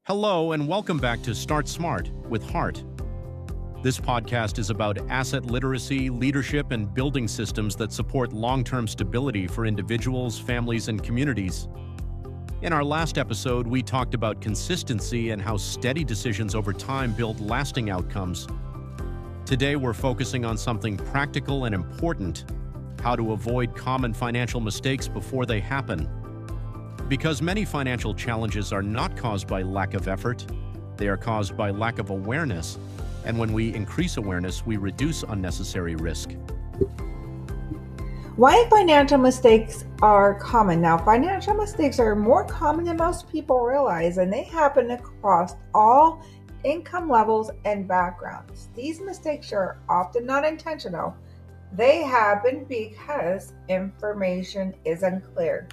Hello, and welcome back to Start Smart with Heart. This podcast is about asset literacy, leadership, and building systems that support long-term stability for individuals, families, and communities. In our last episode, we talked about consistency and how steady decisions over time build lasting outcomes. Today, we're focusing on something practical and important: how to avoid common financial mistakes before they happen. Because many financial challenges are not caused by lack of effort, they are caused by lack of awareness. And when we increase awareness, we reduce unnecessary risk. Why financial mistakes are common. Now, financial mistakes are more common than most people realize, and they happen across all income levels and backgrounds. These mistakes are often not intentional. They happen because information is unclear.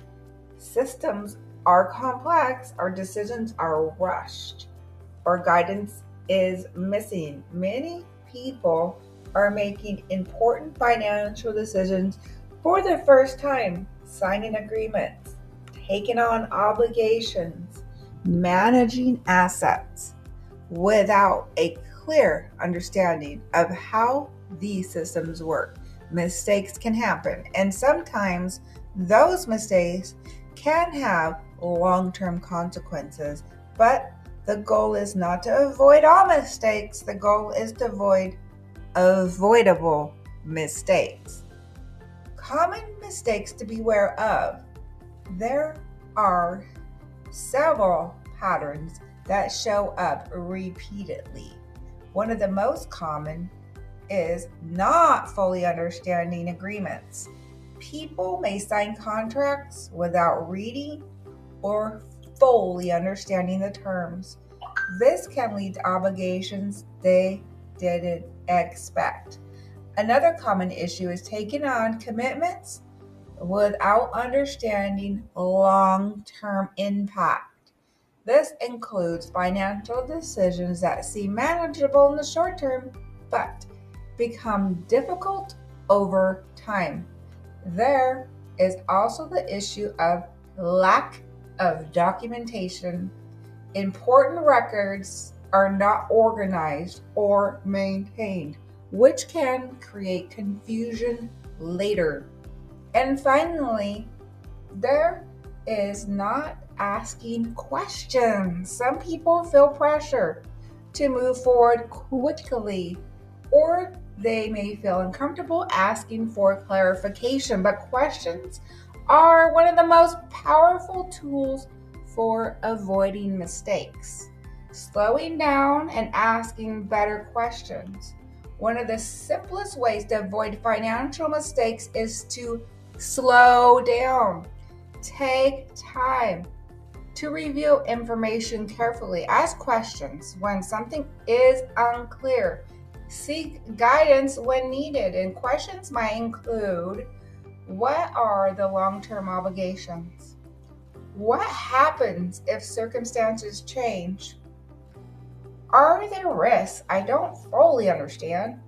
Systems are complex, our decisions are rushed, or guidance is missing. Many people are making important financial decisions for the first time, signing agreements, taking on obligations, managing assets, without a clear understanding of how these systems work. Mistakes can happen, and sometimes those mistakes can have long-term consequences, but the goal is not to avoid all mistakes. The goal is to avoid avoidable mistakes. Common mistakes to beware of. There are several patterns that show up repeatedly. One of the most common is not fully understanding agreements. People may sign contracts without reading or fully understanding the terms. This can lead to obligations they didn't expect. Another common issue is taking on commitments without understanding long-term impact. This includes financial decisions that seem manageable in the short term, but become difficult over time. There is also the issue of lack of documentation. Important records are not organized or maintained, which can create confusion later. And finally, there is not asking questions. Some people feel pressure to move forward quickly, or they may feel uncomfortable asking for clarification, but questions are one of the most powerful tools for avoiding mistakes. Slowing down and asking better questions. One of the simplest ways to avoid financial mistakes is to slow down. Take time to review information carefully. Ask questions when something is unclear. Seek guidance when needed, and questions might include: what are the long-term obligations? What happens if circumstances change? Are there risks I don't fully understand?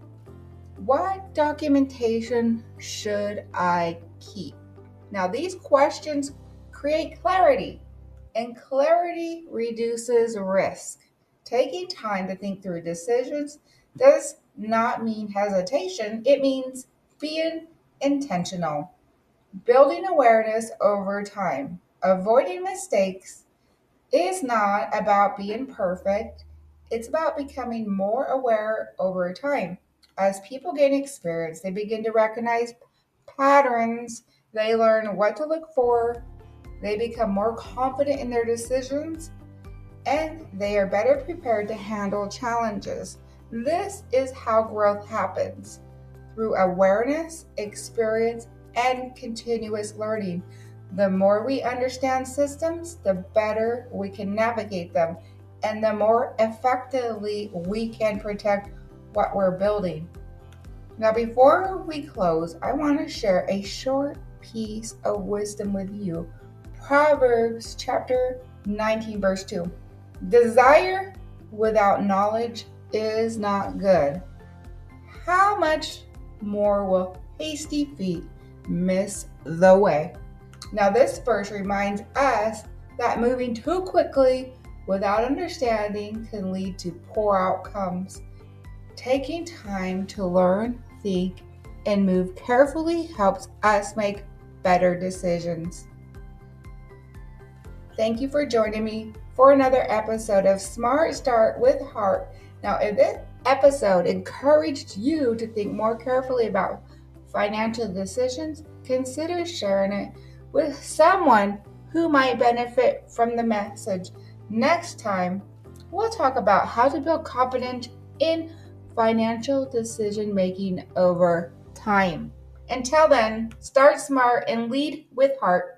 What documentation should I keep? Now, these questions create clarity, and clarity reduces risk. Taking time to think through decisions does not mean hesitation. It means being intentional, building awareness over time. Avoiding mistakes is not about being perfect. It's about becoming more aware over time. As people gain experience, they begin to recognize patterns. They learn what to look for. They become more confident in their decisions, and they are better prepared to handle challenges. This is how growth happens, through awareness, experience, and continuous learning. The more we understand systems, the better we can navigate them, and the more effectively we can protect what we're building. Now, before we close, I want to share a short piece of wisdom with you. Proverbs chapter 19, verse 2. Desire without knowledge is not good. How much more will hasty feet miss the way? Now, this verse reminds us that moving too quickly without understanding can lead to poor outcomes. Taking time to learn, think, and move carefully helps us make better decisions. Thank you for joining me for another episode of Smart Start with Heart. Now, if this episode encouraged you to think more carefully about financial decisions, consider sharing it with someone who might benefit from the message. Next time, we'll talk about how to build confidence in financial decision making over time. Until then, start smart and lead with heart.